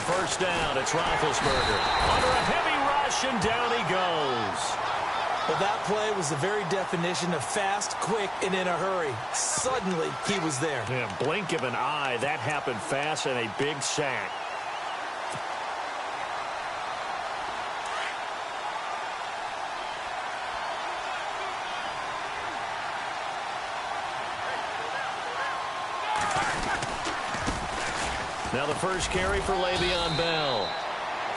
first down, it's Roethlisberger. Under a heavy rush, and down he goes. Well, that play was the very definition of fast, quick, and in a hurry. Suddenly, he was there. Yeah, blink of an eye. That happened fast and a big sack. Now the first carry for Le'Veon Bell.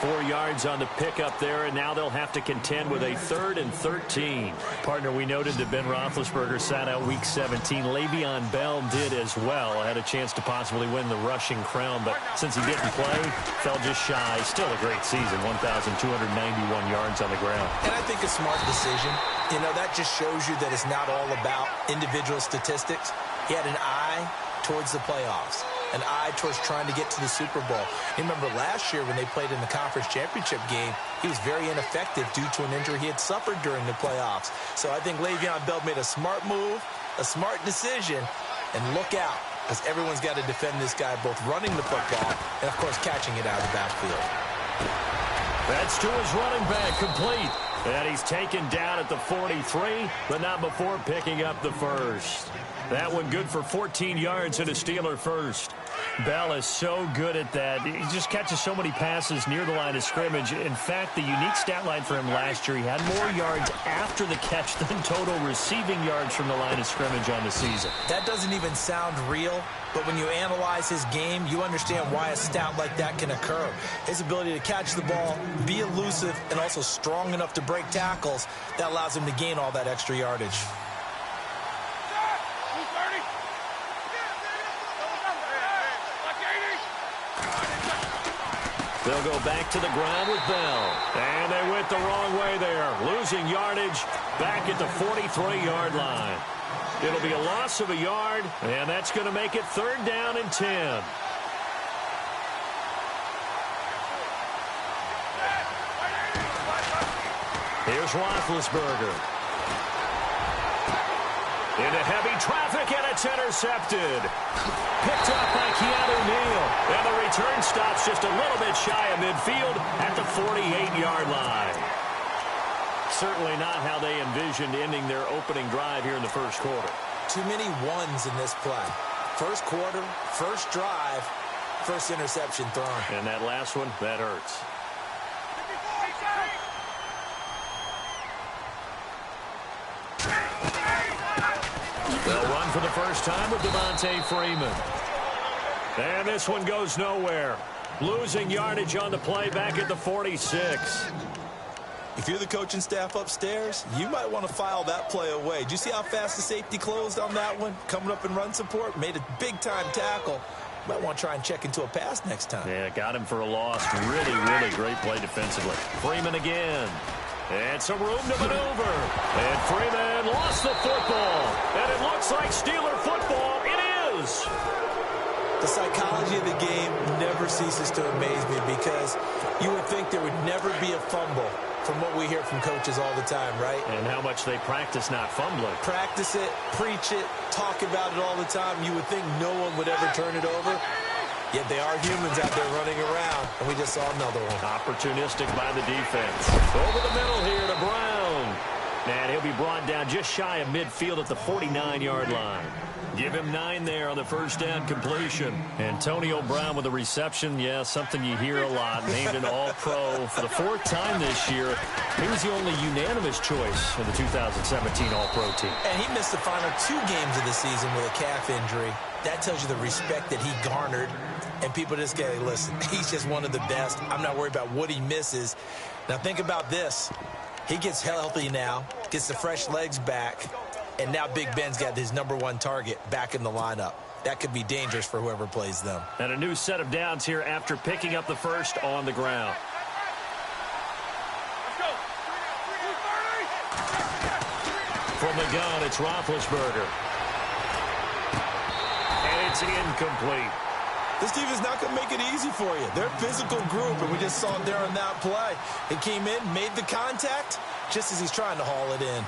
4 yards on the pickup there, and now they'll have to contend with a 3rd and 13. Partner, we noted that Ben Roethlisberger sat out Week 17. Le'Veon Bell did as well. Had a chance to possibly win the rushing crown, but since he didn't play, fell just shy. Still a great season, 1,291 yards on the ground. And I think a smart decision. You know, that just shows you that it's not all about individual statistics. He had an eye towards the playoffs. An eye towards trying to get to the Super Bowl. You remember last year when they played in the conference championship game, he was very ineffective due to an injury he had suffered during the playoffs. So I think Le'Veon Bell made a smart move, a smart decision, and look out, because everyone's got to defend this guy, both running the football and, of course, catching it out of the backfield. That's to his running back, complete. And he's taken down at the 43, but not before picking up the first. That one good for 14 yards and a Steeler first. Bell is so good at that. He just catches so many passes near the line of scrimmage. In fact, the unique stat line for him last year, he had more yards after the catch than total receiving yards from the line of scrimmage on the season. That doesn't even sound real, but when you analyze his game, you understand why a stat like that can occur. His ability to catch the ball, be elusive, and also strong enough to break tackles, that allows him to gain all that extra yardage. They'll go back to the ground with Bell. And they went the wrong way there. Losing yardage back at the 43-yard line. It'll be a loss of a yard, and that's going to make it 3rd down and 10. Here's Roethlisberger. Into heavy traffic, and it's intercepted. Picked up by Keanu Neal. And the return stops just a little bit shy of midfield at the 48-yard line. Certainly not how they envisioned ending their opening drive here in the first quarter. Too many ones in this play. First quarter, first drive, first interception thrown. And that last one, that hurts. They'll run for the first time with Devontae Freeman. And this one goes nowhere. Losing yardage on the play back at the 46. If you're the coaching staff upstairs, you might want to file that play away. Did you see how fast the safety closed on that one? Coming up in run support, made a big-time tackle. Might want to try and check into a pass next time. Yeah, got him for a loss. Really, really great play defensively. Freeman again. And some room to maneuver. And Freeman lost the football. And it looks like Steeler football. It is. The psychology of the game never ceases to amaze me because you would think there would never be a fumble from what we hear from coaches all the time, right? And how much they practice not fumbling. Practice it, preach it, talk about it all the time. You would think no one would ever turn it over. Yet they are humans out there running around, and we just saw another one. Opportunistic by the defense. Over the middle here to Brown. And he'll be brought down just shy of midfield at the 49-yard line. Give him 9 there on the first down completion. Antonio Brown with a reception. Yeah, something you hear a lot. Named an All-Pro for the 4th time this year. He was the only unanimous choice in the 2017 All-Pro team. And he missed the final 2 games of the season with a calf injury. That tells you the respect that he garnered. And people just go, listen, he's just one of the best. I'm not worried about what he misses. Now think about this. He gets healthy now, gets the fresh legs back, and now Big Ben's got his #1 target back in the lineup. That could be dangerous for whoever plays them. And a new set of downs here after picking up the first on the ground. From the gun, it's Roethlisberger. And it's incomplete. This team is not going to make it easy for you. They're a physical group, and we just saw it there on that play. He came in, made the contact, just as he's trying to haul it in.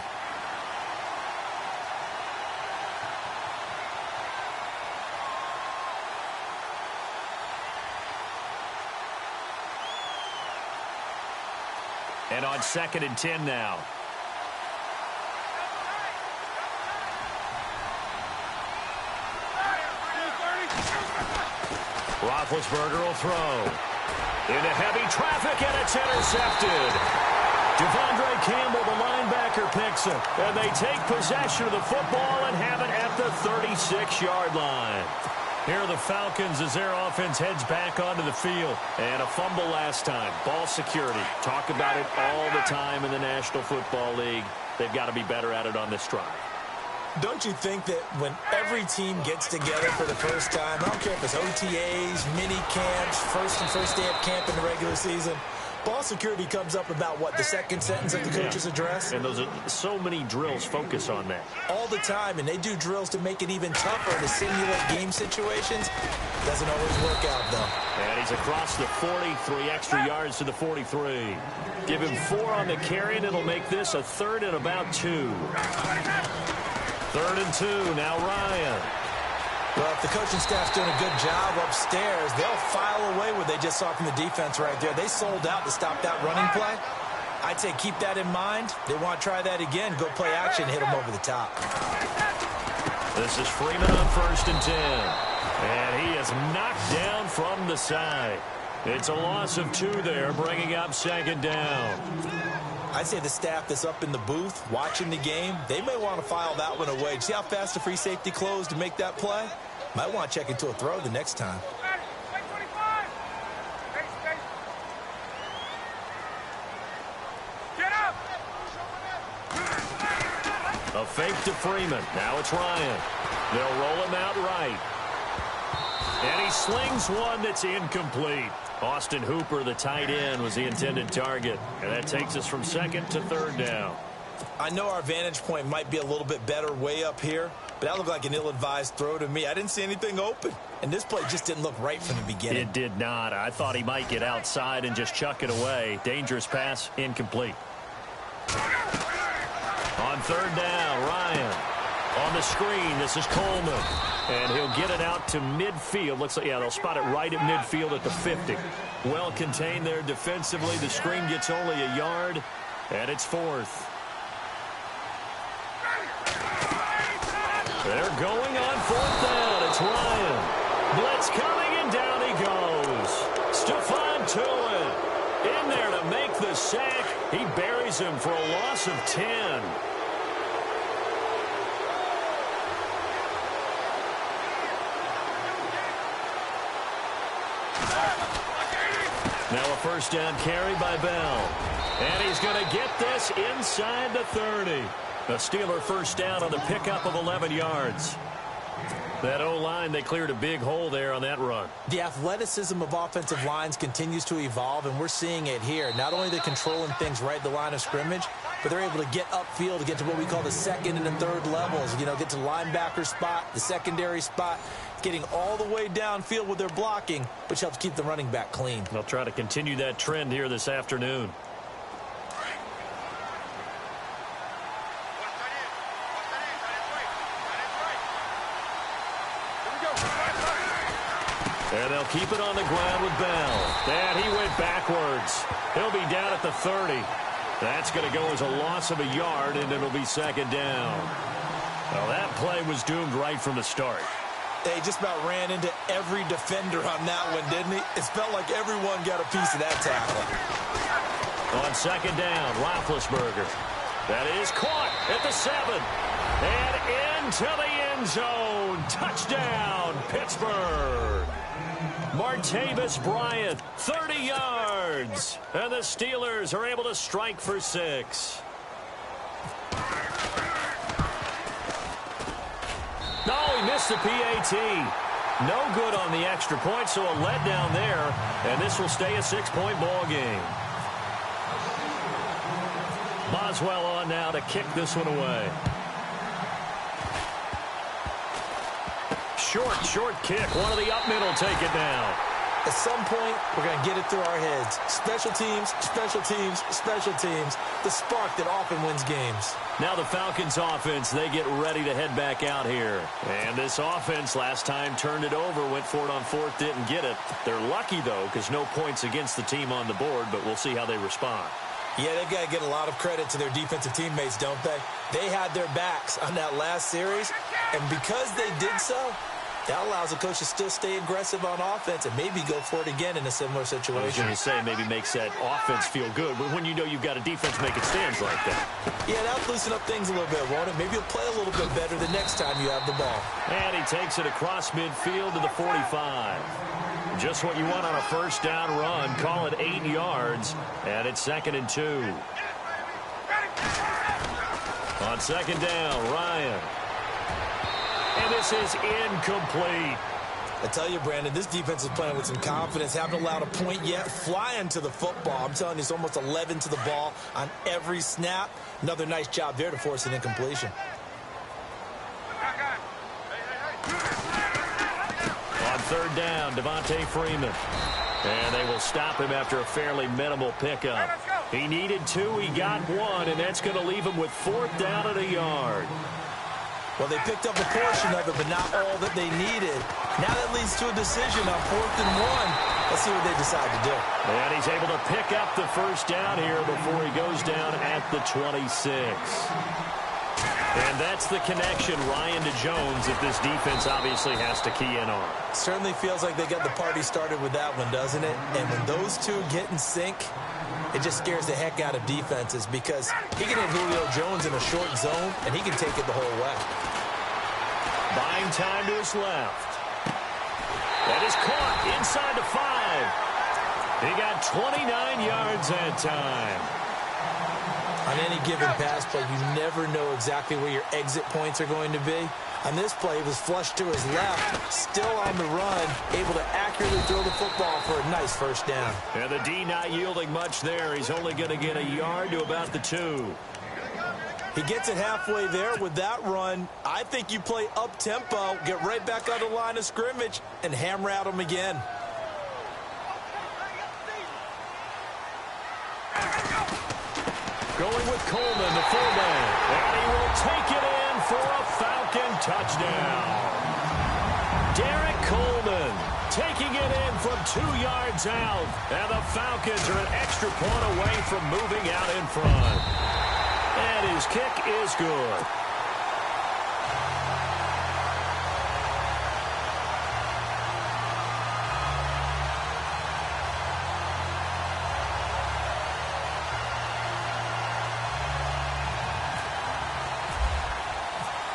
And on 2nd and 10 now. Roethlisberger will throw. Into heavy traffic, and it's intercepted. Devondre Campbell, the linebacker, picks it. And they take possession of the football and have it at the 36-yard line. Here are the Falcons as their offense heads back onto the field. And a fumble last time. Ball security. Talk about it all the time in the National Football League. They've got to be better at it on this drive. Don't you think that when every team gets together for the first time, I don't care if it's OTAs, mini camps, first day of camp in the regular season, ball security comes up about, what, the second sentence of the coach's address? And those are so many drills focus on that. All the time, and they do drills to make it even tougher to simulate game situations. Doesn't always work out, though. And he's across the 40, 3 extra yards to the 43. Give him 4 on the carry, and it'll make this a 3rd and about 2. 3rd and 2, now Ryan. Well, if the coaching staff's doing a good job upstairs, they'll file away what they just saw from the defense right there. They sold out to stop that running play. I'd say keep that in mind. They want to try that again. Go play action, hit them over the top. This is Freeman on 1st and 10. And he is knocked down from the side. It's a loss of 2 there, bringing up 2nd down. I'd say the staff that's up in the booth watching the game, they may want to file that one away. See how fast the free safety closed to make that play? Might want to check into a throw the next time. A fake to Freeman. Now it's Ryan. They'll roll him out right. And he slings one that's incomplete. Austin Hooper, the tight end, was the intended target. And that takes us from 2nd to 3rd down. I know our vantage point might be a little bit better way up here, but that looked like an ill-advised throw to me. I didn't see anything open, and this play just didn't look right from the beginning. It did not. I thought he might get outside and just chuck it away. Dangerous pass, incomplete. On 3rd down, Ryan. On the screen, this is Coleman. And he'll get it out to midfield. Looks like, yeah, they'll spot it right at midfield at the 50. Well contained there defensively. The screen gets only a yard, and it's 4th. They're going on 4th down. It's Ryan. Blitz coming, and down he goes. Stephon Tuitt in there to make the sack. He buries him for a loss of 10. Now a 1st down carry by Bell. And he's going to get this inside the 30. A Steeler 1st down on the pickup of 11 yards. That O-line, they cleared a big hole there on that run. The athleticism of offensive lines continues to evolve, and we're seeing it here. Not only are they controlling things right at the line of scrimmage, but they're able to get upfield to get to what we call the 2nd and the 3rd levels. You know, get to the linebacker spot, the secondary spot, getting all the way downfield with their blocking, which helps keep the running back clean. They'll try to continue that trend here this afternoon. And they'll keep it on the ground with Bell. And he went backwards. He'll be down at the 30. That's going to go as a loss of a yard, and it'll be 2nd down. Well, that play was doomed right from the start. They just about ran into every defender on that one, didn't he? It felt like everyone got a piece of that tackle. On 2nd down, Roethlisberger. That is caught at the 7. And into the end zone. Touchdown, Pittsburgh. Martavis Bryant, 30 yards. And the Steelers are able to strike for 6. No, he missed the PAT. No good on the extra point, so a letdown there. And this will stay a 6-point ball game. Boswell on now to kick this one away. Short kick. One of the up middle take it down. At some point, we're going to get it through our heads. Special teams, special teams, special teams. The spark that often wins games. Now the Falcons offense, they get ready to head back out here. And this offense last time turned it over, went for it on 4th, didn't get it. They're lucky, though, because no points against the team on the board, but we'll see how they respond. Yeah, they've got to get a lot of credit to their defensive teammates, don't they? They had their backs on that last series, and because they did so, that allows the coach to still stay aggressive on offense and maybe go for it again in a similar situation. I was going to say maybe makes that offense feel good, but when you know you've got a defense making stands like that. Yeah, that'll loosen up things a little bit, won't it? Maybe you'll play a little bit better the next time you have the ball. And he takes it across midfield to the 45. Just what you want on a first down run. Call it 8 yards, and it's 2nd and 2. On 2nd down, Ryan. And this is incomplete. I tell you, Brandon, this defense is playing with some confidence. Haven't allowed a point yet. Flying to the football. I'm telling you, it's almost 11 to the ball on every snap. Another nice job there to force an incompletion. On 3rd down, Devontae Freeman. And they will stop him after a fairly minimal pickup. He needed 2, he got 1, and that's going to leave him with 4th down and a yard. Well, they picked up a portion of it, but not all that they needed. Now that leads to a decision on 4th and 1. Let's see what they decide to do. And he's able to pick up the first down here before he goes down at the 26. And that's the connection, Ryan to Jones, that this defense obviously has to key in on. Certainly feels like they got the party started with that one, doesn't it? And when those two get in sync, it just scares the heck out of defenses because he can hit Julio Jones in a short zone, and he can take it the whole way. Buying time to his left. That is caught inside the 5. He got 29 yards that time. On any given pass play, you never know exactly where your exit points are going to be. On this play, he was flushed to his left, still on the run, able to accurately throw the football for a nice first down. And the D not yielding much there. He's only going to get a yard to about the 2. He gets it halfway there with that run. I think you play up-tempo, get right back on the line of scrimmage, and hammer at him again. Going with Coleman, the fullback. And he will take it in for a Falcon touchdown. Derek Coleman taking it in from 2 yards out. And the Falcons are an extra point away from moving out in front. And his kick is good.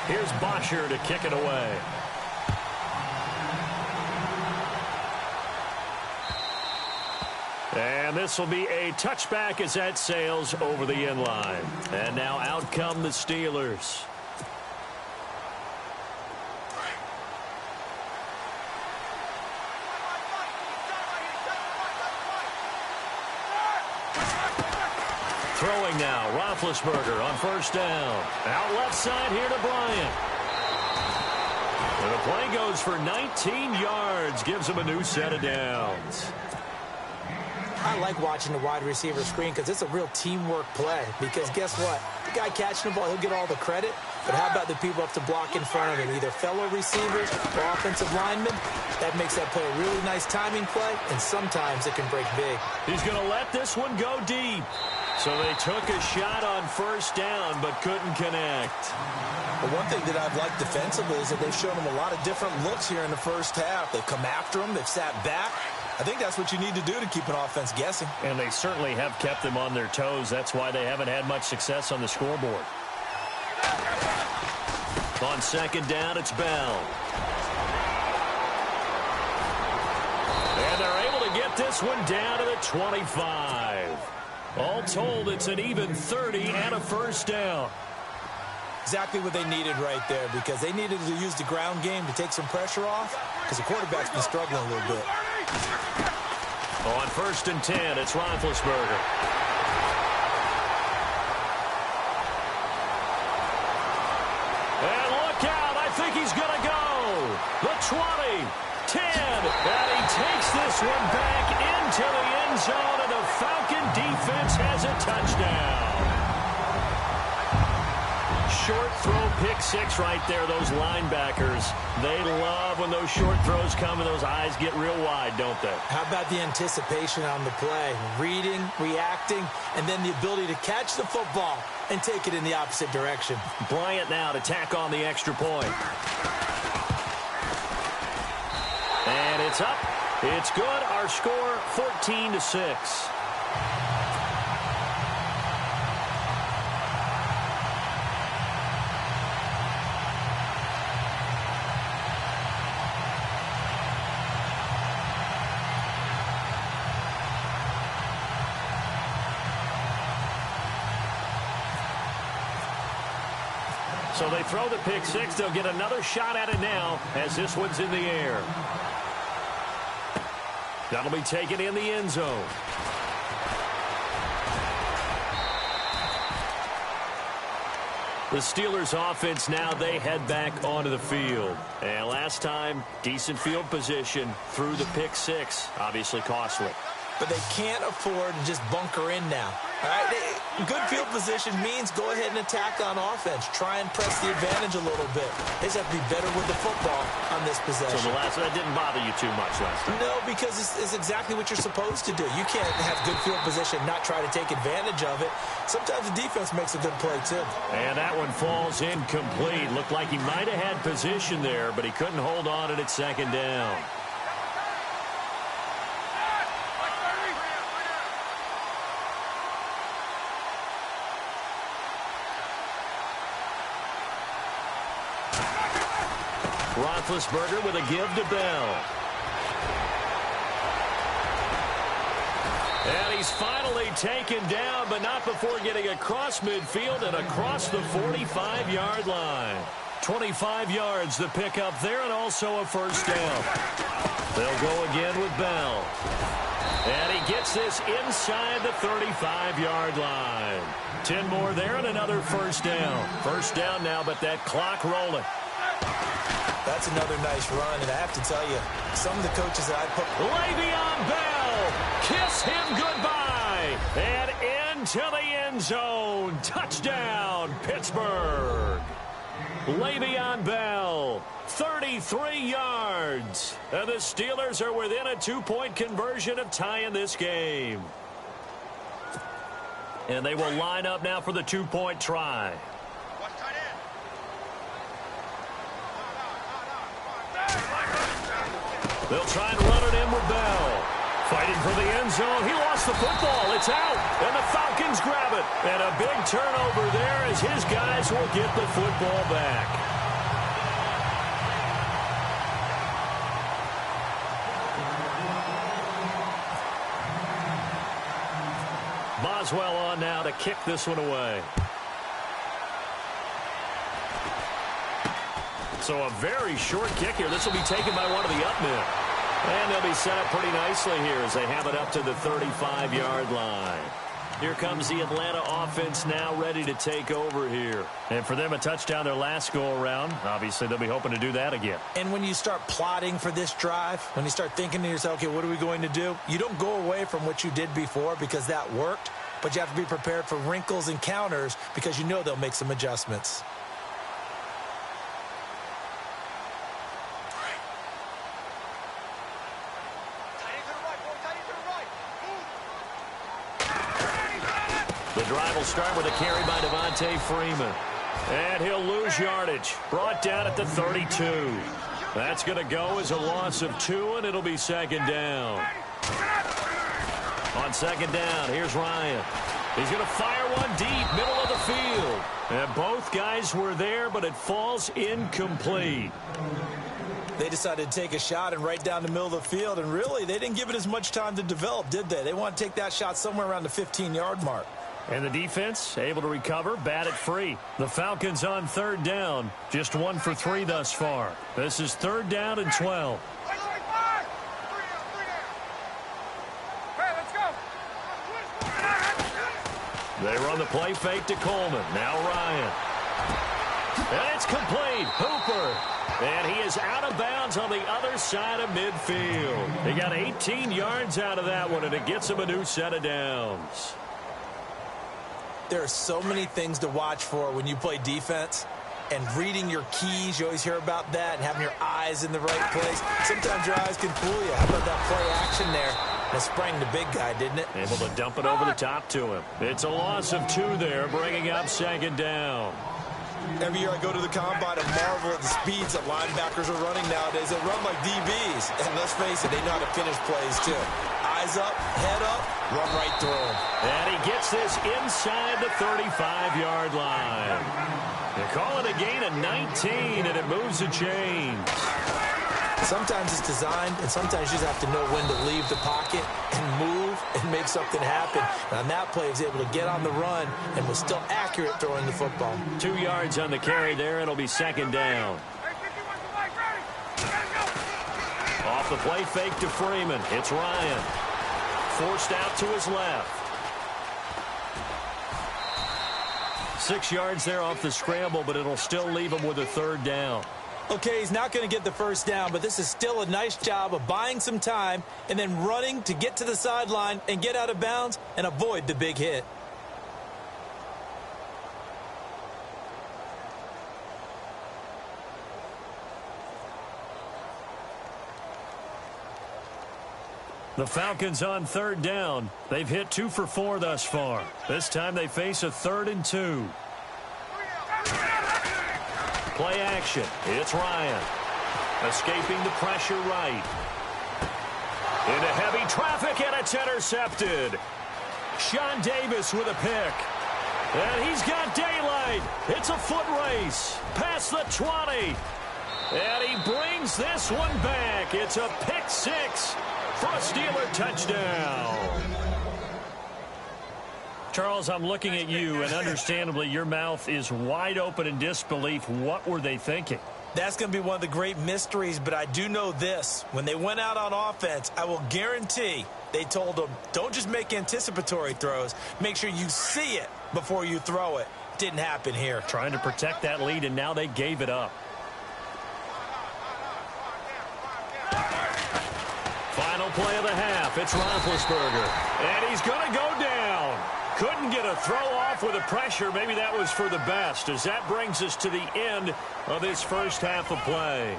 Here's Bosher to kick it away. And this will be a touchback as that sails over the end line. And now out come the Steelers. Throwing now, Roethlisberger on first down. Out left side here to Bryant. And the play goes for 19 yards, gives him a new set of downs. I like watching the wide receiver screen because it's a real teamwork play. Because guess what? The guy catching the ball, he'll get all the credit. But how about the people up to block in front of him? Either fellow receivers or offensive linemen. That makes that play a really nice timing play, and sometimes it can break big. He's going to let this one go deep. So they took a shot on first down but couldn't connect. But one thing that I've liked defensively is that they've shown him a lot of different looks here in the first half. They've come after him. They've sat back. I think that's what you need to do to keep an offense guessing. And they certainly have kept them on their toes. That's why they haven't had much success on the scoreboard. On second down, it's Bell. And they're able to get this one down to the 25. All told, it's an even 30 and a first down. Exactly what they needed right there, because they needed to use the ground game to take some pressure off, because the quarterback's been struggling a little bit. On first and 10, it's Roethlisberger. And look out, I think he's going to go. The 20, 10, and he takes this one back into the end zone, and the Falcon defense has a touchdown. Short throw pick six right there, those linebackers. They love when those short throws come and those eyes get real wide, don't they? How about the anticipation on the play? Reading, reacting, and then the ability to catch the football and take it in the opposite direction. Bryant now to tack on the extra point. And it's up. It's good. Our score, 14-6. So they throw the pick six. They'll get another shot at it now as this one's in the air. That'll be taken in the end zone. The Steelers offense now, they head back onto the field. And last time, decent field position through the pick six. Obviously costly. But they can't afford to just bunker in now. All right? Good field position means go ahead and attack on offense. Try and press the advantage a little bit. They just have to be better with the football on this possession. So that didn't bother you too much last time? No, because it's exactly what you're supposed to do. You can't have good field position and not try to take advantage of it. Sometimes the defense makes a good play, too. And that one falls incomplete. Looked like he might have had position there, but he couldn't hold on to it at second down. Roethlisberger with a give to Bell. And he's finally taken down, but not before getting across midfield and across the 45-yard line. 25 yards the pickup there and also a first down. They'll go again with Bell. And he gets this inside the 35-yard line. 10 more there and another first down. First down now, but that clock rolling. That's another nice run, and I have to tell you, some of the coaches that I put... Le'Veon Bell, kiss him goodbye, and into the end zone. Touchdown, Pittsburgh. Le'Veon Bell, 33 yards. And the Steelers are within a 2-point conversion of tying this game. And they will line up now for the 2-point try. They'll try and run it in with Bell. Fighting for the end zone. He lost the football. It's out. And the Falcons grab it. And a big turnover there as his guys will get the football back. Boswell on now to kick this one away. So a very short kick here. This will be taken by one of the up men. And they'll be set up pretty nicely here as they have it up to the 35-yard line. Here comes the Atlanta offense now ready to take over here. And for them, a touchdown their last go-around. Obviously, they'll be hoping to do that again. And when you start plotting for this drive, when you start thinking to yourself, okay, what are we going to do? You don't go away from what you did before because that worked. But you have to be prepared for wrinkles and counters because you know they'll make some adjustments. The drive will start with a carry by Devontae Freeman. And he'll lose yardage. Brought down at the 32. That's going to go as a loss of 2, and it'll be second down. On second down, here's Ryan. He's going to fire one deep, middle of the field. And both guys were there, but it falls incomplete. They decided to take a shot and right down the middle of the field, and really, they didn't give it as much time to develop, did they? They want to take that shot somewhere around the 15-yard mark. And the defense able to recover, bat it free. The Falcons on third down, just 1 for 3 thus far. This is third down and 12. They run the play fake to Coleman. Now Ryan. And it's complete. Hooper. And he is out of bounds on the other side of midfield. He got 18 yards out of that one, and it gets him a new set of downs. There are so many things to watch for when you play defense. and reading your keys. You always hear about that, and having your eyes in the right place. Sometimes your eyes can fool you. How about that play action there? That sprang the big guy, didn't it? Able to dump it over the top to him. It's a loss of 2 there, bringing up second down. Every year I go to the combine and marvel at the speeds that linebackers are running nowadays. They run like DBs. And let's face it, they know how to finish plays too. Eyes up, head up, run right through them. And he gets this inside the 35-yard line. They call it a gain of 19, and it moves the chains. Sometimes it's designed, and sometimes you just have to know when to leave the pocket and move and make something happen. And on that play, he was able to get on the run and was still accurate throwing the football. 2 yards on the carry there. It'll be second down. Off the play fake to Freeman. It's Ryan. Forced out to his left. 6 yards there off the scramble, but it'll still leave him with a third down. Okay, he's not going to get the first down, but this is still a nice job of buying some time and then running to get to the sideline and get out of bounds and avoid the big hit. The Falcons on third down. They've hit 2 for 4 thus far. This time they face a 3rd and 2. Play action. It's Ryan. Escaping the pressure right. Into heavy traffic, and it's intercepted. Sean Davis with a pick. And he's got daylight. It's a foot race. Past the 20. And he brings this one back. It's a pick 6 for a Steeler touchdown. Charles, I'm looking at you, and understandably, your mouth is wide open in disbelief. What were they thinking? That's going to be one of the great mysteries, but I do know this. When they went out on offense, I will guarantee they told them, don't just make anticipatory throws. Make sure you see it before you throw it. Didn't happen here. Trying to protect that lead, and now they gave it up. Final play of the half. It's Roethlisberger. And he's going to go down. Couldn't get a throw off with the pressure. Maybe that was for the best, as that brings us to the end of this first half of play.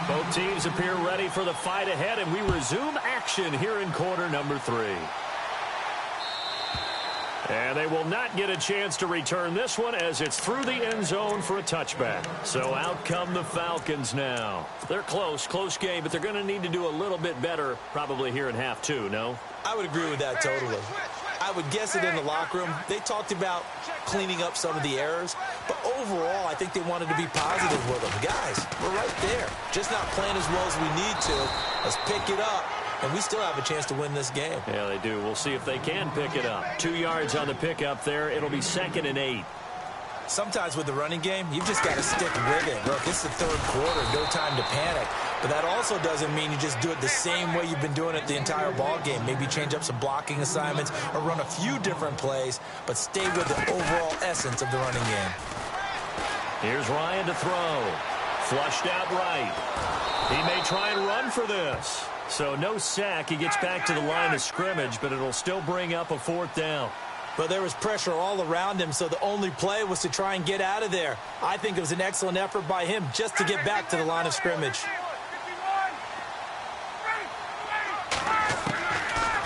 Both teams appear ready for the fight ahead, and we resume action here in quarter number 3. And they will not get a chance to return this one, as it's through the end zone for a touchback. So out come the Falcons now. They're close game, but they're going to need to do a little bit better probably here in half 2, no? I would agree with that totally. I would guess it in the locker room. They talked about cleaning up some of the errors, but overall, I think they wanted to be positive with them. Guys, we're right there. Just not playing as well as we need to. Let's pick it up. And we still have a chance to win this game. Yeah, they do. We'll see if they can pick it up. 2 yards on the pickup there. It'll be 2nd and 8. Sometimes with the running game, you've just got to stick with it. Look, it's the third quarter. No time to panic. But that also doesn't mean you just do it the same way you've been doing it the entire ball game. Maybe change up some blocking assignments or run a few different plays, but stay with the overall essence of the running game. Here's Ryan to throw. Flushed out right. He may try and run for this. So no sack. He gets back to the line of scrimmage, but it'll still bring up a 4th down. But there was pressure all around him, so the only play was to try and get out of there. I think it was an excellent effort by him just to get back to the line of scrimmage.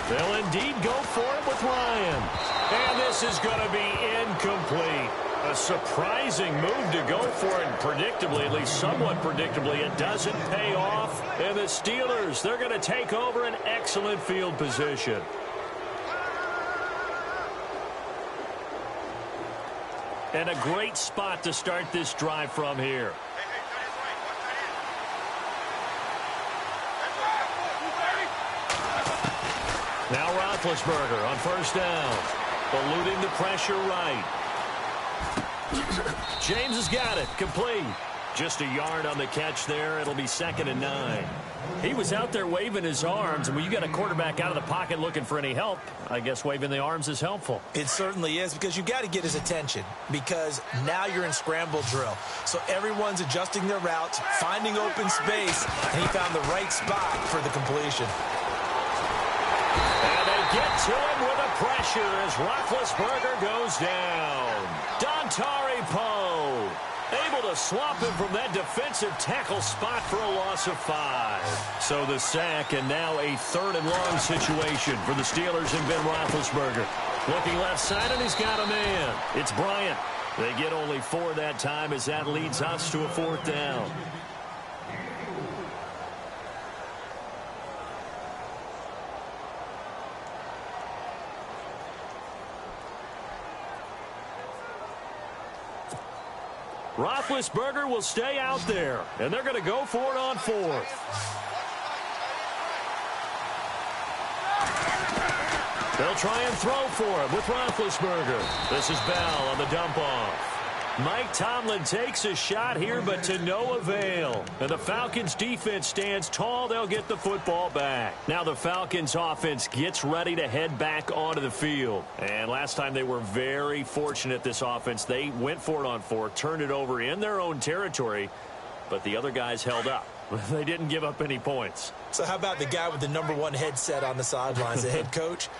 They'll indeed go for it with Ryan. And this is going to be incomplete. A surprising move to go for it, and predictably, at least somewhat predictably, it doesn't pay off. And the Steelers, they're going to take over an excellent field position. And a great spot to start this drive from here. Now Roethlisberger on first down. Eluding the pressure right. James has got it. Complete. Just a yard on the catch there. It'll be 2nd and 9. He was out there waving his arms, and when you got a quarterback out of the pocket looking for any help, I guess waving the arms is helpful. It certainly is, because you've got to get his attention, because now you're in scramble drill. So everyone's adjusting their routes, finding open space, and he found the right spot for the completion. And they get to him with a pressure as Roethlisberger goes down. Dontari Poe able to swap him from that defensive tackle spot for a loss of 5. So the sack, and now a 3rd and long situation for the Steelers and Ben Roethlisberger. Looking left side, and he's got a man. It's Bryant. They get only 4 that time as that leads us to a 4th down. Roethlisberger will stay out there, and they're going to go for it on 4th. They'll try and throw for him with Roethlisberger. This is Bell on the dump-off. Mike Tomlin takes a shot here, but to no avail. And the Falcons' defense stands tall. They'll get the football back. Now the Falcons' offense gets ready to head back onto the field. And last time they were very fortunate, this offense. They went for it on 4, turned it over in their own territory, but the other guys held up. They didn't give up any points. So how about the guy with the #1 headset on the sidelines, the head coach?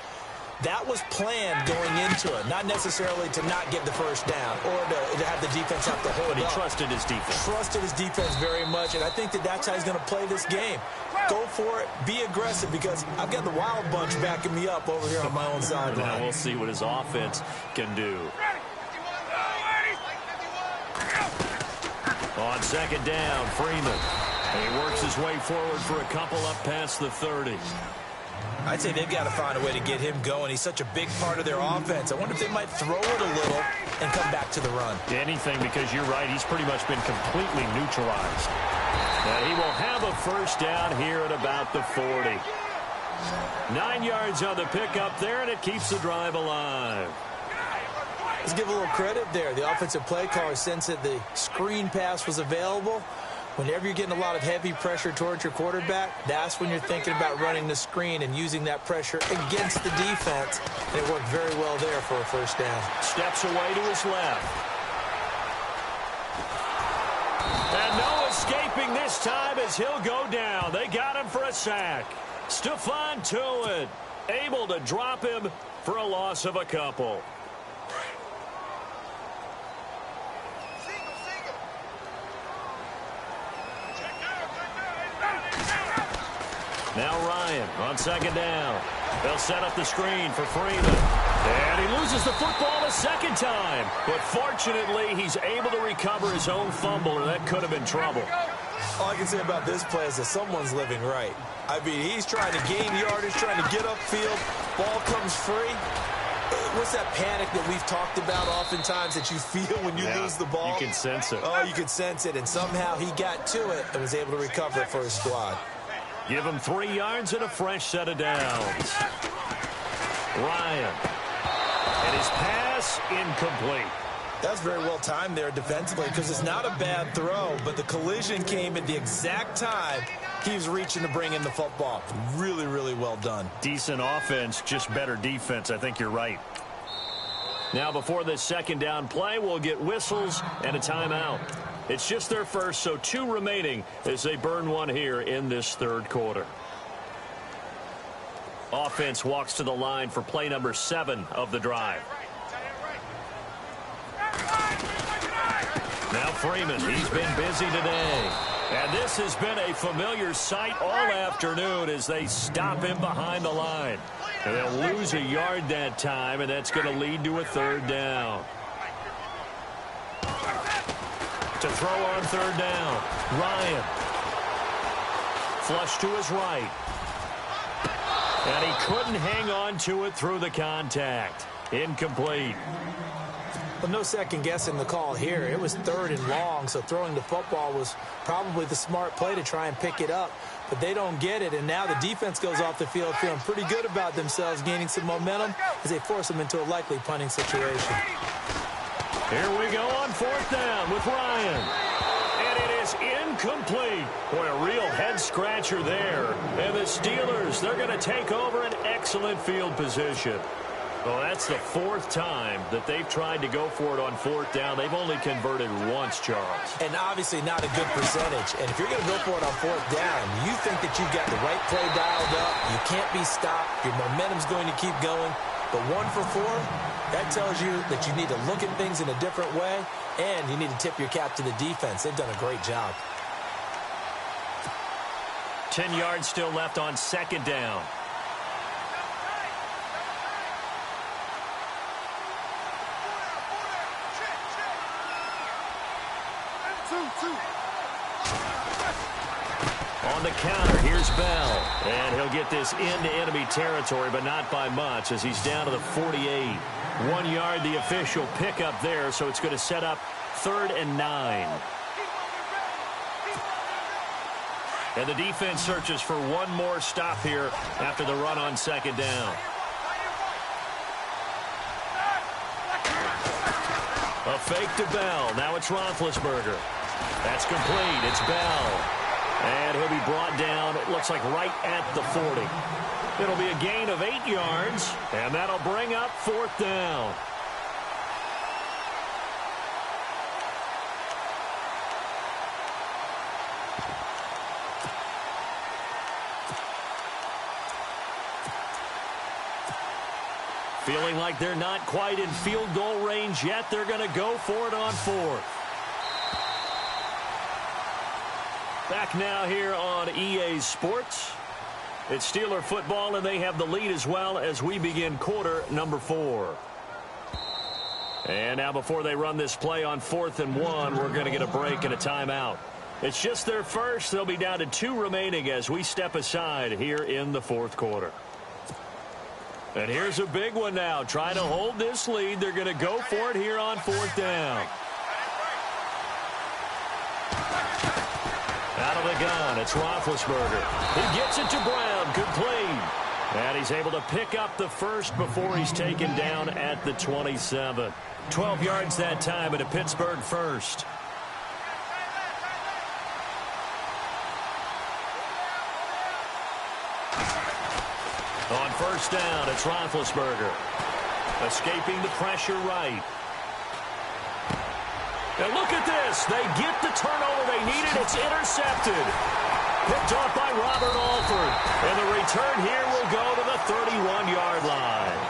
That was planned going into it, not necessarily to not get the first down or to have the defense have to hold But he up. trusted his defense. Trusted his defense very much, and I think that's how he's going to play this game. Go for it, be aggressive, because I've got the wild bunch backing me up over here on my own sideline. Now we'll see what his offense can do. On 2nd down, Freeman. And he works his way forward for a couple up past the 30. I'd say they've got to find a way to get him going. He's such a big part of their offense. I wonder if they might throw it a little and come back to the run. Anything, because you're right, he's pretty much been completely neutralized. And he will have a first down here at about the 40. 9 yards on the pickup there, and it keeps the drive alive. Let's give a little credit there. The offensive play caller sensed that the screen pass was available. Whenever you're getting a lot of heavy pressure towards your quarterback, that's when you're thinking about running the screen and using that pressure against the defense. And it worked very well there for a first down. Steps away to his left. And no escaping this time as he'll go down. They got him for a sack. Stephon Tuitt able to drop him for a loss of a couple. Now Ryan on 2nd down. They'll set up the screen for Freeman. And he loses the football a 2nd time. But fortunately, he's able to recover his own fumble, or that could have been trouble. All I can say about this play is that someone's living right. I mean, he's trying to gain yardage, trying to get upfield. Ball comes free. What's that panic that we've talked about oftentimes that you feel when you lose the ball? You can sense it. Oh, you can sense it. And somehow he got to it and was able to recover it for his squad. Give him 3 yards and a fresh set of downs. Ryan. And his pass incomplete. That's very well timed there defensively, because it's not a bad throw, but the collision came at the exact time he was reaching to bring in the football. Really, really well done. Decent offense, just better defense. I think you're right. Now before this 2nd down play, we'll get whistles and a timeout. It's just their first, so 2 remaining as they burn one here in this 3rd quarter. Offense walks to the line for play number 7 of the drive. Now Freeman, he's been busy today. And this has been a familiar sight all afternoon as they stop him behind the line. And they'll lose a yard that time, and that's going to lead to a 3rd down. To throw on 3rd down, Ryan. Flush to his right. And he couldn't hang on to it through the contact. Incomplete. Well, no second guessing the call here. It was 3rd and long, so throwing the football was probably the smart play to try and pick it up. But they don't get it, and now the defense goes off the field feeling pretty good about themselves, gaining some momentum as they force them into a likely punting situation. Here we go on 4th down with Ryan. And it Incomplete. Boy, a real head-scratcher there. And the Steelers, they're going to take over an excellent field position. Well, that's the fourth time that they've tried to go for it on fourth down. They've only converted once, Charles. And obviously not a good percentage. And if you're going to go for it on fourth down, you think that you've got the right play dialed up. You can't be stopped. Your momentum's going to keep going. But 1 for 4, that tells you that you need to look at things in a different way, and you need to tip your cap to the defense. They've done a great job. 10 yards still left on second down. On the counter, here's Bell. And he'll get this into enemy territory, but not by much as he's down to the 48. 1 yard, the official pickup there, so it's going to set up 3rd and 9. And the defense searches for one more stop here after the run on second down. A fake to Bell. Now it's Roethlisberger. That's complete. It's Bell. And he'll be brought down, it looks like right at the 40. It'll be a gain of 8 yards, and that'll bring up 4th down. Feeling like they're not quite in field goal range yet, they're going to go for it on 4th. Back now here on EA Sports. It's Steeler football, and they have the lead as well as we begin quarter number 4. And now before they run this play on 4th and 1, we're going to get a break and a timeout. It's just their first. They'll be down to 2 remaining as we step aside here in the 4th quarter. And here's a big one now. Trying to hold this lead. They're going to go for it here on 4th down. Out of the gun, it's Roethlisberger. He gets it to Brown, complete. And he's able to pick up the first before he's taken down at the 27. 12 yards that time at a Pittsburgh first. On first down, it's Roethlisberger. Escaping the pressure right. And look at this. They get the turnover they needed. It's intercepted. Picked off by Robert Alford. And the return here will go to the 31-yard line.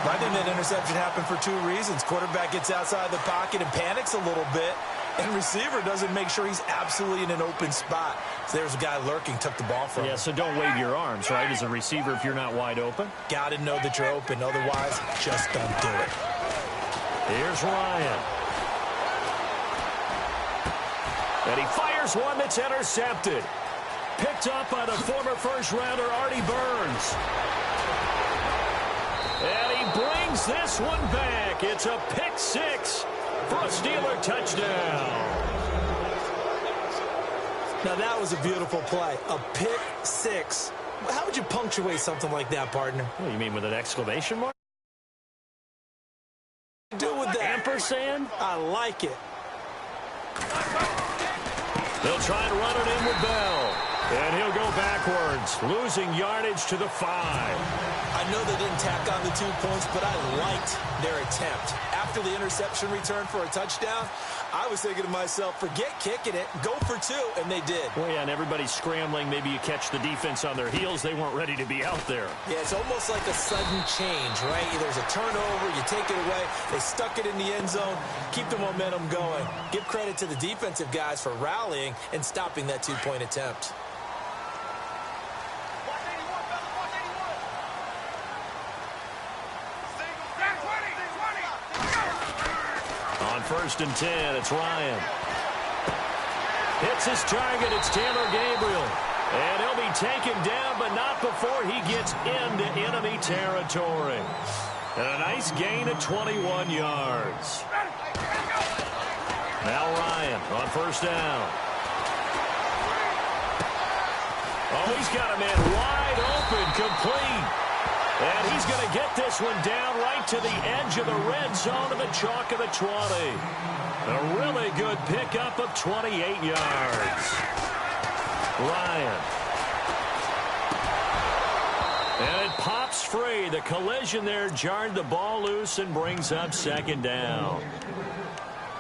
I think that interception happened for 2 reasons. Quarterback gets outside the pocket and panics a little bit. And receiver doesn't make sure he's absolutely in an open spot. So there's a guy lurking, took the ball from him. Yeah, so don't wave your arms, right, as a receiver if you're not wide open. Got to know that you're open. Otherwise, just don't do it. Here's Ryan. And he fires one that's intercepted. Picked up by the former first-rounder Artie Burns. And he brings this one back. It's a pick 6 for a Steeler touchdown. Now, that was a beautiful play. A pick 6. How would you punctuate something like that, partner? What do you mean, with an exclamation mark? Do with that. Ampersand? I like it. They'll try and run it in with Bell. And he'll go backwards, losing yardage to the 5. I know they didn't tack on the 2 points, but I liked their attempt. After the interception return for a touchdown, I was thinking to myself, forget kicking it, go for 2, and they did. Well, yeah, and everybody's scrambling. Maybe you catch the defense on their heels. They weren't ready to be out there. Yeah, it's almost like a sudden change, right? There's a turnover, you take it away, they stuck it in the end zone, keep the momentum going. Give credit to the defensive guys for rallying and stopping that 2-point attempt. First and 10, it's Ryan. Hits his target, it's Taylor Gabriel. And he'll be taken down, but not before he gets into enemy territory. And a nice gain of 21 yards. Now Ryan on first down. Oh, he's got a man wide open, complete. And he's going to get this one down right to the edge of the red zone of the chalk of the 20. A really good pickup of 28 yards. Ryan. And it pops free. The collision there jarred the ball loose and brings up second down.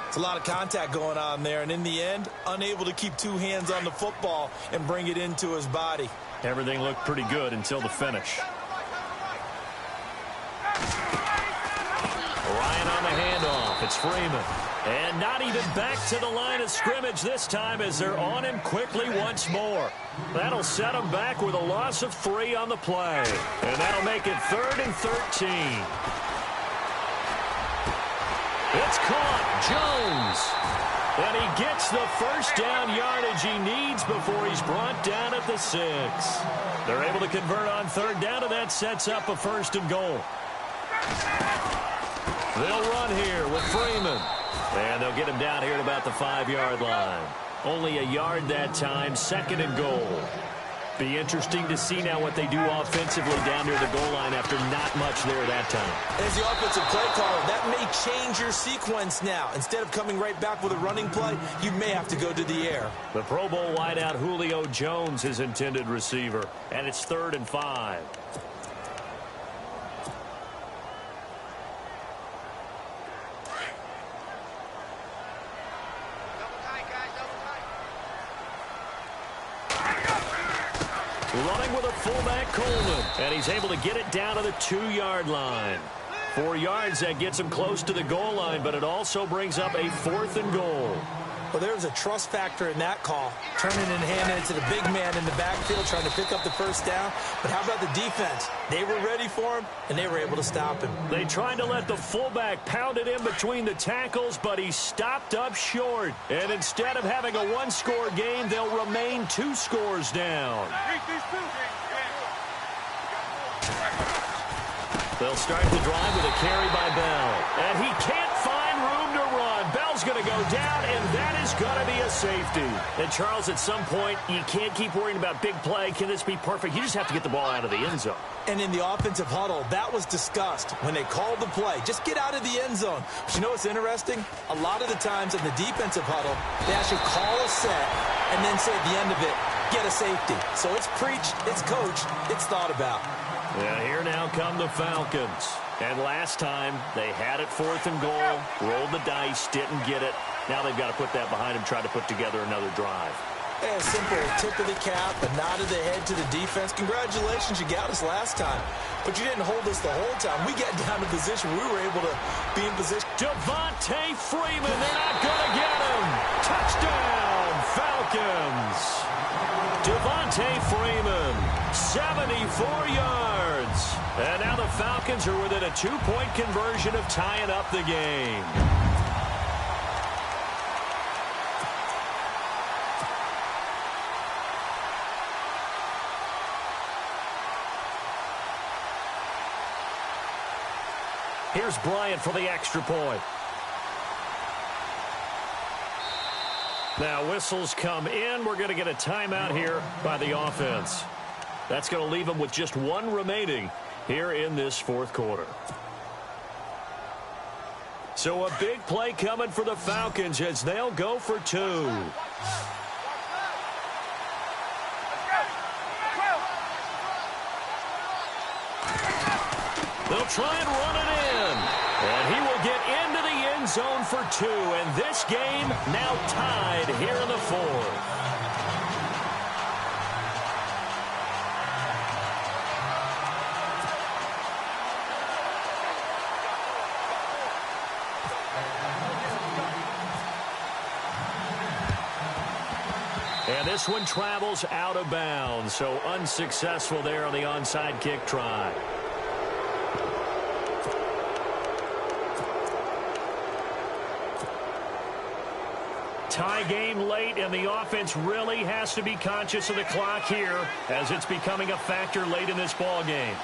It's a lot of contact going on there, and in the end, unable to keep two hands on the football and bring it into his body. Everything looked pretty good until the finish. Ryan on the handoff. It's Freeman. And not even back to the line of scrimmage this time as they're on him quickly once more. That'll set him back with a loss of 3 on the play. And that'll make it 3rd and 13. It's caught. Jones. And he gets the first down yardage he needs before he's brought down at the 6. They're able to convert on 3rd down, and that sets up a 1st and goal. They'll run here with Freeman. And they'll get him down here at about the 5-yard line. Only a yard that time, 2nd and goal. Be interesting to see now what they do offensively down near the goal line after not much there that time. As the offensive play caller, that may change your sequence now. Instead of coming right back with a running play, you may have to go to the air. The Pro Bowl wideout Julio Jones, his intended receiver. And it's 3rd and 5. Running with a fullback, Coleman. And he's able to get it down to the 2-yard line. 4 yards, that gets him close to the goal line, but it also brings up a 4th and goal. Well, there's a trust factor in that call. Turning and handing it to the big man in the backfield, trying to pick up the 1st down. But how about the defense? They were ready for him, and they were able to stop him. They tried to let the fullback pound it in between the tackles, but he stopped up short. And instead of having a 1-score game, they'll remain 2 scores down. They'll start the drive with a carry by Bell. And he can't find room to run. Bell's going to go down, and that is going to be a safety. And, Charles, at some point, you can't keep worrying about big play. Can this be perfect? You just have to get the ball out of the end zone. And in the offensive huddle, that was discussed when they called the play. Just get out of the end zone. But you know what's interesting? A lot of the times in the defensive huddle, they actually call a set and then say at the end of it, get a safety. So it's preached, it's coached, it's thought about. Yeah, here now come the Falcons. And last time, they had it 4th and goal, rolled the dice, didn't get it. Now they've got to put that behind them, try to put together another drive. A simple tip of the cap, a nod of the head to the defense. Congratulations, you got us last time. But you didn't hold us the whole time. We got down to position. We were able to be in position. Devontae Freeman, they're not going to get him. Touchdown, Falcons. Devontae Freeman, 74 yards. And now the Falcons are within a 2-point conversion of tying up the game. Here's Bryant for the extra point. Now whistles come in. We're going to get a timeout here by the offense. That's going to leave them with just 1 remaining here in this 4th quarter. So a big play coming for the Falcons as they'll go for 2. They'll try and run it in. And he will get into the end zone for 2. And this game now tied here in the 4th. And this one travels out of bounds, so unsuccessful there on the onside kick try. Tie game late, and the offense really has to be conscious of the clock here as it's becoming a factor late in this ball game.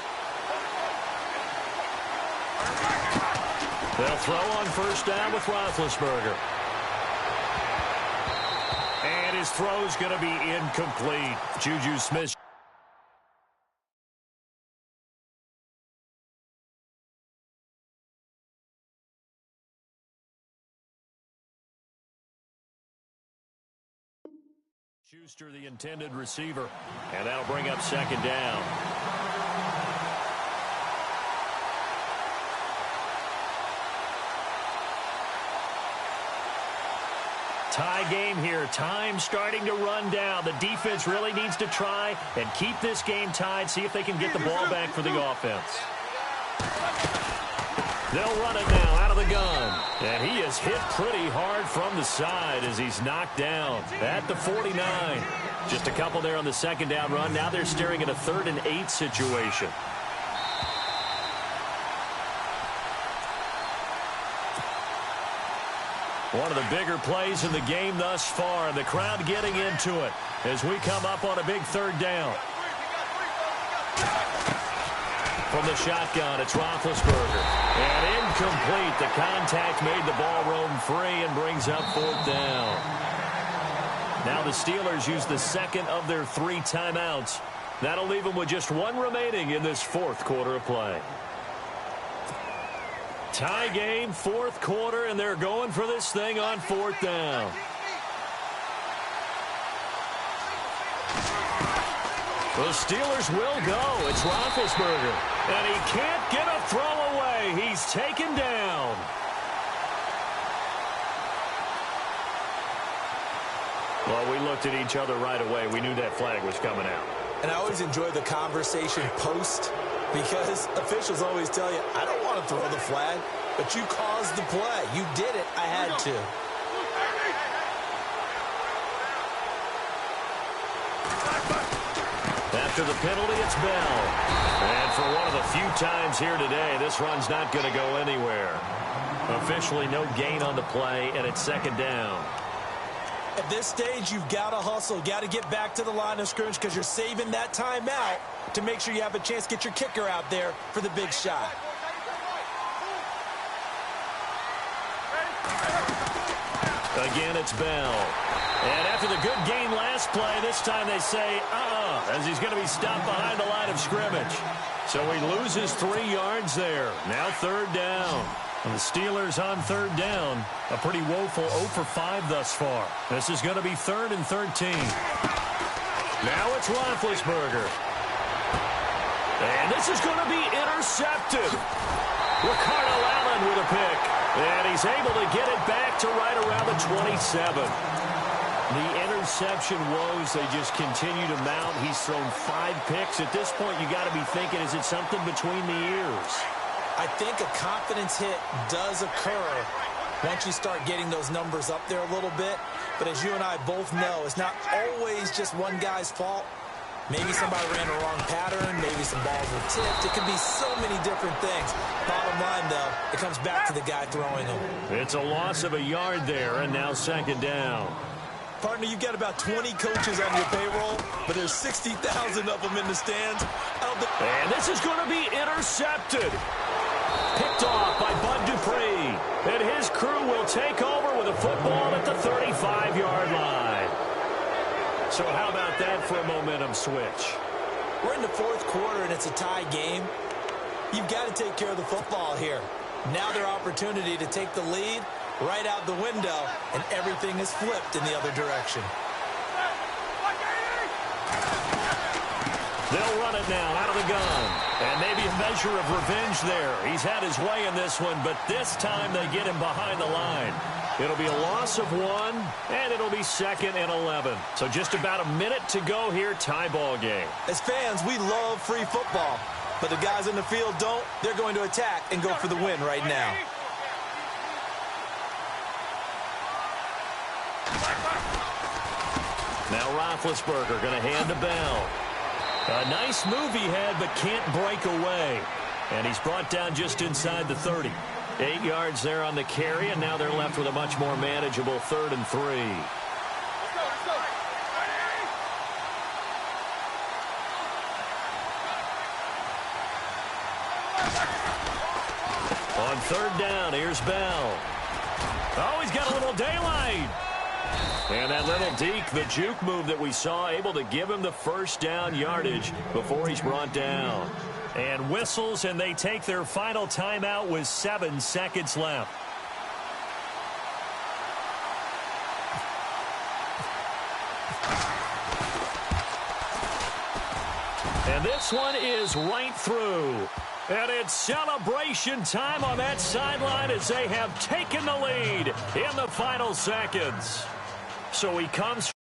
They'll throw on 1st down with Roethlisberger. And his throw's going to be incomplete. Juju Smith Schuster, the intended receiver, and that'll bring up second down. Tie game here. Time starting to run down. The defense really needs to try and keep this game tied, see if they can get the ball back for the offense. They'll run it now out of the gun. And he is hit pretty hard from the side as he's knocked down at the 49. Just a couple there on the second down run. Now they're staring at a 3rd and 8 situation. One of the bigger plays in the game thus far, and the crowd getting into it as we come up on a big 3rd down. From the shotgun, it's Roethlisberger. And incomplete. The contact made the ball roam free and brings up 4th down. Now the Steelers use the second of their 3 timeouts. That'll leave them with just 1 remaining in this 4th quarter of play. Tie game, 4th quarter, and they're going for this thing on 4th down. The Steelers will go. It's Roethlisberger. And he can't get a throw away. He's taken down. Well, we looked at each other right away. We knew that flag was coming out. And I always enjoy the conversation post because officials always tell you, I don't want to throw the flag, but you caused the play. You did it. I had to. After the penalty, it's Bell. And for one of the few times here today, this run's not going to go anywhere. Officially no gain on the play, and it's second down. At this stage, you've got to hustle. Got to get back to the line of scrimmage because you're saving that timeout to make sure you have a chance to get your kicker out there for the big shot. Again, it's Bell. And after the good gain last play, this time they say, as he's going to be stopped behind the line of scrimmage. So he loses 3 yards there. Now 3rd down. And the Steelers on 3rd down. A pretty woeful 0 for 5 thus far. This is going to be 3rd and 13. Now it's Roethlisberger. And this is going to be intercepted. Ricardo Allen with a pick. And he's able to get it back to right around the 27. The interception woes, they just continue to mount. He's thrown 5 picks. At this point, you got to be thinking, is it something between the ears? I think a confidence hit does occur once you start getting those numbers up there a little bit. But as you and I both know, it's not always just one guy's fault. Maybe somebody ran a wrong pattern. Maybe some balls were tipped. It could be so many different things. Bottom line, though, it comes back to the guy throwing them. It's a loss of a yard there, and now second down. Partner, you've got about 20 coaches on your payroll, but there's 60,000 of them in the stands. And this is going to be intercepted. Picked off by Bud Dupree. And his crew will take over with a football at the 35-yard line. So how about that for a momentum switch? We're in the 4th quarter, and it's a tie game. You've got to take care of the football here. Now their opportunity to take the lead right out the window, and everything is flipped in the other direction. They'll run it now out of the gun. And maybe a measure of revenge there. He's had his way in this one, but this time they get him behind the line. It'll be a loss of 1, and it'll be 2nd and 11. So just about a minute to go here, tie ball game. As fans, we love free football, but the guys in the field don't. They're going to attack and go for the win right now. Now Roethlisberger going to hand to Bell. A nice move he had, but can't break away. And he's brought down just inside the 30. 8 yards there on the carry, and now they're left with a much more manageable 3rd and 3. On 3rd down, here's Bell. Oh, he's got a little daylight. And that little deke, the juke move that we saw, able to give him the 1st down yardage before he's brought down. And whistles, and they take their final timeout with 7 seconds left. And this one is right through. And it's celebration time on that sideline as they have taken the lead in the final seconds. So he comes